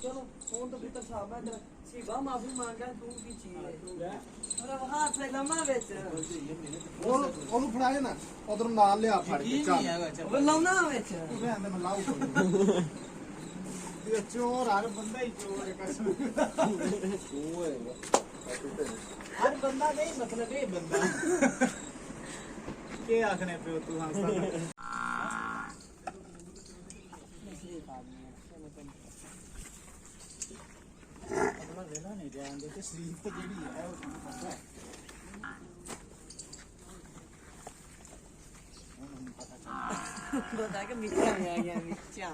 चलो फोन तो भीतर साहब मैं तेरा सीबा माफी मांगा तू की चीज है अरे हाथ से लम्मा बेच ਉਹਨੂੰ ਫੜਾਏ ਨਾ ਉਧਰ ਨਾਲ ਲਿਆ ਫੜ ਕੇ ਚੱਲ वो लौना बेच ਤੂੰ ਰਹਿਣ ਦੇ ਮੈਂ ਲਾਉ ਇਹ ਚੋਰ ਹਰ ਬੰਦਾ ਹੀ ਚੋਰ ਹੈ ਕਸਮ ਹਰ ਬੰਦਾ ਨਹੀਂ ਮਤਲਬ ਇਹ ਬੰਦਾ ਕੀ ਆਖਣੇ ਪਿਓ ਤੂੰ ਹੱਸਦਾ अपना वेला नहीं ध्यान देते शरीफ तो जेडी है वो पता है बता के मिर्चा में आ गया मिर्चा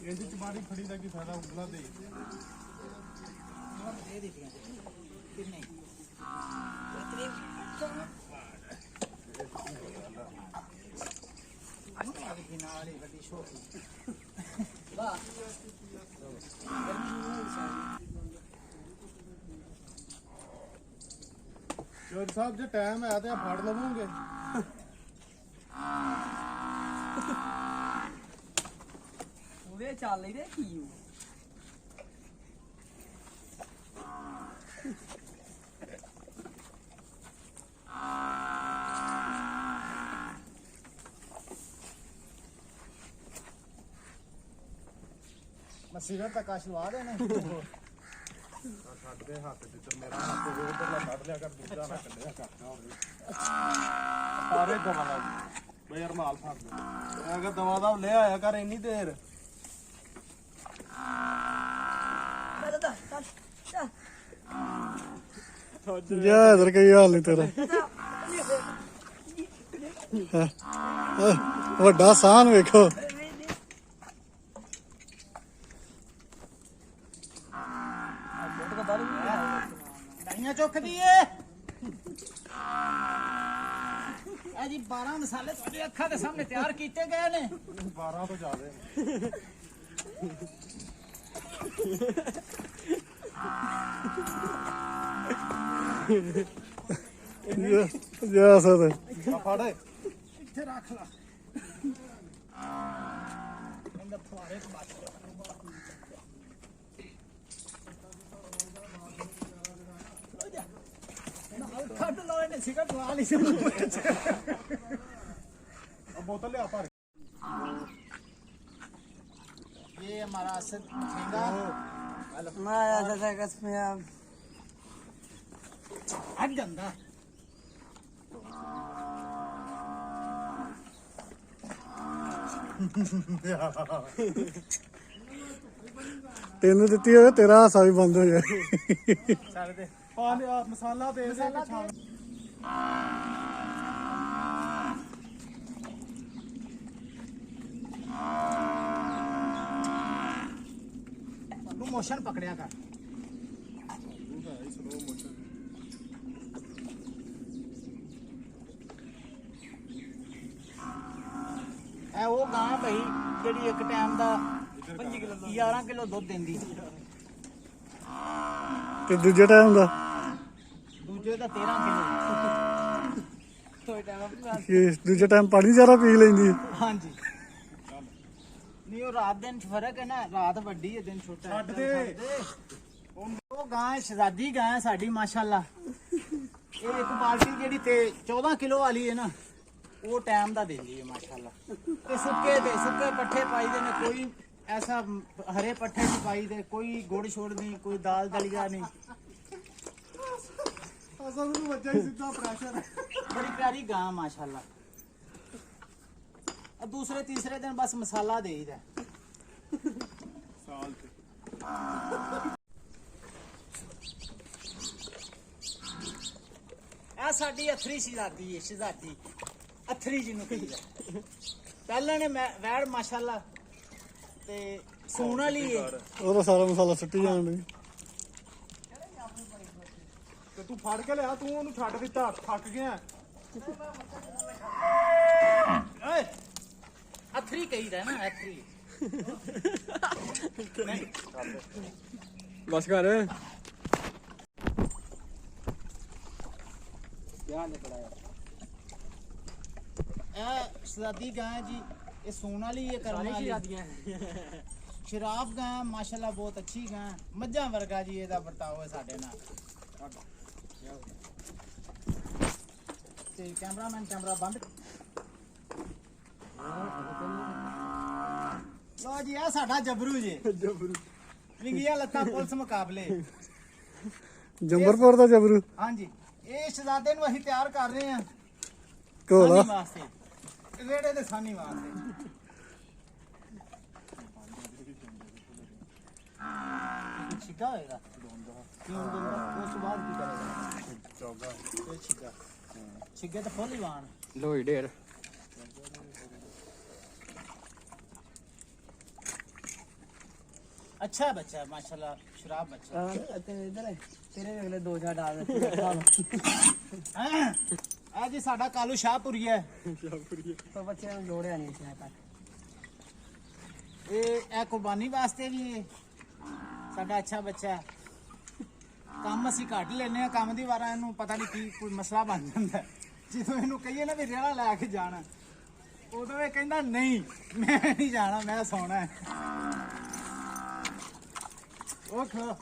ਇਹਦੀ ਚਮਾਰੀ ਫੜੀ ਦਾ ਕੀ ਫਾਇਦਾ ਉਂਗਲਾ ਦੇ ਦੇ ਦਿੱਤੀਆਂ ਕਿੰਨੇ ਨਾਲ ਹੀ ਵੱਡੀ ਛੋਟੀ वाह ਜੋਰ ਸਾਹਿਬ ਜੇ ਟਾਈਮ ਹੈ ਤੇ ਫੜ ਲਵਾਂਗੇ ਉਹਦੇ ਚੱਲ ਇਹਦੇ ਕੀ ਮਸੀਰਾ ਤੱਕ ਆਸ਼ਵਾ ਦੇਣੇ ਛੱਡ ਦੇ ਹੱਥ ਜਿੱਧਰ ਮੇਰਾ ਹੱਥ ਹੋਵੇ ਉਧਰਲਾ ਕੱਢ ਲਿਆ ਕਰ ਦੂਜਾ ਨਾ ਕੱਢਿਆ ਕਰਦਾ ਹੋਵੇ ਸਾਰੇ ਦਵਾ ਲਾ ਬਈ ਯਾਰ ਮਾਲ ਫੜ ਲੈ ਅਗਰ ਦਵਾ ਦਾ ਲੈ ਆਇਆ ਕਰ ਇੰਨੀ ਦੇਰ ਜਾ ਇਧਰ ਕੀ ਹਾਲ ਨਹੀਂ ਤੇਰਾ ਵੱਡਾ ਸਾਨ ਵੇਖੋ ਡਾਈਆਂ ਚੁੱਕਦੀ ਏ ਇਹ ਜੀ 12 ਮਸਾਲੇ ਤੁਹਾਡੀ ਅੱਖਾਂ ਦੇ ਸਾਹਮਣੇ ਤਿਆਰ ਕੀਤੇ ਗਏ ਨੇ 12 ਤੋਂ ਜ਼ਿਆਦਾ ਜਾ ਸਦ ਆ ਫੜ ਇੱਥੇ ਰੱਖ ਲਾ ਇਹਦਾ ਫੁਆਰੇ ਚ ਬਚ ਕੱਢ ਲੋ ਇਹਨੇ ਸਿਗਰਟ ਲਾ ਲਈ ਸੀ ਆ ਬੋਤਲ ਲਿਆ ਭਰ ये हमारा असद ठेंगा मैं आया था कसम यार हट गंदा ਤੈਨੂੰ ਦਿੱਤੀ ਹੋਵੇ ਤੇਰਾ ਹਾਸਾ ਵੀ ਬੰਦ ਹੋ ਜਾਏ सारे दे ਪਾ ਲਿਆ ਮਸਾਲਾ ਦੇ ਦੇ ਕੇ ਛਾਣ तू मोशन पकड़िया कर ਇਹ ਉਹ ਗਾਂ ਭਈ ਜਿਹੜੀ ਇੱਕ ਟਾਈਮ ਦਾ 25 ਕਿਲੋ 11 ਕਿਲੋ ਦੁੱਧ ਦਿੰਦੀ ਤੇ ਦੂਜੇ ਟਾਈਮ ਦਾ ਦੂਜੇ ਦਾ 13 ਕਿਲੋ थोड़े टाइम ਕੀ ਦੂਜੇ ਟਾਈਮ ਪਾਣੀ ਜ਼ਿਆਦਾ ਪੀ ਲੈਂਦੀ ਹਾਂਜੀ ਨਹੀਂ ਉਹ ਰਾਤ ਦਿਨ ਚ ਫਰਕ ਹੈ ਨਾ ਰਾਤ ਵੱਡੀ ਹੈ ਦਿਨ ਛੋਟਾ ਹੈ ਛੱਡ ਦੇ। ਉਹ ਗਾਂ ਸ਼ਰਾਦੀ ਗਾਂ ਹੈ ਸਾਡੀ ਮਾਸ਼ਾਅੱਲਾ ਇਹ ਇੱਕ ਬਾਲਟੀ ਜਿਹੜੀ ਤੇ 14 ਕਿਲੋ ਵਾਲੀ ਹੈ ਨਾ ਉਹ ਟਾਈਮ ਦਾ ਦਿੰਦੀ ਹੈ ਮਾਸ਼ਾਅੱਲਾ ਤੇ ਸੁੱਕੇ ਪੱਠੇ ਪਾਈਦੇ ਨੇ ਕੋਈ ਐਸਾ ਹਰੇ ਪੱਠੇ ਨਹੀਂ ਪਾਈਦੇ ਕੋਈ ਗੁੜ ਛੋੜ ਨਹੀਂ ਕੋਈ ਦਾਲ ਦਲੀਆ ਨਹੀਂ ਅਸਾਂ ਨੂੰ ਵੱਜਾ ਹੀ ਸਿੱਧਾ ਪ੍ਰੈਸ਼ਰ बड़ी प्यारी गां माशाल्लाह और दूसरे तीसरे दिन बस मसाला दे ही ਸਾਲ ਤੇ ਇਹ ਸਾਡੀ ਅਥਰੀ ਸ਼ਹਿਜ਼ਾਦੀ ਹੈ ਸ਼ਹਿਜ਼ਾਦੀ ਅਥਰੀ ਜਿਹਨੂੰ ਕਹਿੰਦੇ ਪਹਿਲਾਂ ਨੇ ਵੈੜ ਮਾਸ਼ਾਅੱਲਾ ਤੇ ਸੂਣ ਵਾਲੀ ਹੈ ਉਹਦਾ ਸਾਰਾ ਮਸਾਲਾ ਸੁੱਟੀ ਜਾਣ ਡਈ ਤੇ ਤੂੰ ਫੜ ਕੇ ਲਿਆ ਤੂੰ ਉਹਨੂੰ ਛੱਡ ਦਿੱਤਾ ਥੱਕ ਗਿਆ ਓਏ ਅਥਰੀ ਕਹੀਦਾ ਨਾ ਅਥਰੀ ਬਸ ਕਰ ਇਹ ਸ਼ਹਿਜ਼ਾਦੀ ਗਾਂ ਹੈ ਜੀ ये सोन वाली ये करने वाली शराब गाय माशाल्लाह बहुत अच्छी गाय मज्जा वर्गा जी ਇਹਦਾ ਵਰਤਾਓ ਹੈ ਸਾਡੇ ਨਾਲ ਤੇ ਕੈਮਰਾਮੈਨ ਕੈਮਰਾ ਬੰਦ ਲੋ ਜੀ ਆ ਸਾਡਾ ਜਬਰੂ ਜੀ ਜਬਰੂ ਵਿੰਗੀਆਂ ਲੱਤਾਂ ਪੁਲਿਸ ਮੁਕਾਬਲੇ ਜੰਬਰਪੁਰ ਦਾ ਜਬਰੂ ਹਾਂਜੀ ਇਹ ਸ਼ਹਜ਼ਾਦੇ ਨੂੰ ਅਸੀਂ ਤਿਆਰ ਕਰ ਰਹੇ ਹਾਂ ਕੋਲਾ ਸਾਨੀ ਵਾਸਤੇ ਰੇੜੇ ਦੇ ਸਾਨੀ ਵਾਸਤੇ ਛਿੱਕਾ ਹੋਏਗਾ ਕਿਉਂ ਦਿੰਦਾ ਉਸ ਤੋਂ ਬਾਅਦ ਕੀ ਕਰੇਗਾ ਚੌਗਾ ਇਹ ਛਿੱਕਾ ਛਿੱਕੇ ਤਾਂ ਫੁੱਲ ਹੀ ਵਾਣ ਲੋਈ ਢੇਰ अच्छा बच्चा है माशाल्लाह शराब बच्चा ਤੇ ਇਧਰ ਤੇਰੇ ਅਗਲੇ ਦੋ ਚਾਰ ਡਾਲ ਆ ਜੀ ਸਾਡਾ ਕਾਲੂ ਸ਼ਾਹਪੁਰੀ ਹੈ ਤਾਂ ਬੱਚਿਆਂ ਨੂੰ ਜੋੜਿਆ ਨਹੀਂ ਸੀ ਤੱਕ ਇਹ ਕੁਰਬਾਨੀ ਵਾਸਤੇ ਵੀ ਹੈ ਸਾਡਾ ਅੱਛਾ ਬੱਚਾ ਹੈ ਕੰਮ ਅਸੀਂ ਘੱਟ ਲੈਨੇ ਆ ਕੰਮ ਦੀ ਵਾਰਾਂ ਇਹਨੂੰ ਪਤਾ ਨਹੀਂ ਕੀ ਕੋਈ ਮਸਲਾ ਬਣ ਜਾਂਦਾ ਹੈ। ਜਦੋਂ ਇਹਨੂੰ ਕਹੀਏ ਨਾ ਵੀ ਰੇੜਾ ਲੈ ਕੇ ਜਾਣਾ ਉਦੋਂ ਇਹ ਕਹਿੰਦਾ ਨਹੀਂ ਮੈਂ ਨਹੀਂ ਜਾਣਾ ਮੈਂ ਸੌਣਾ ਹੈ ਉਹ ਖਲੋ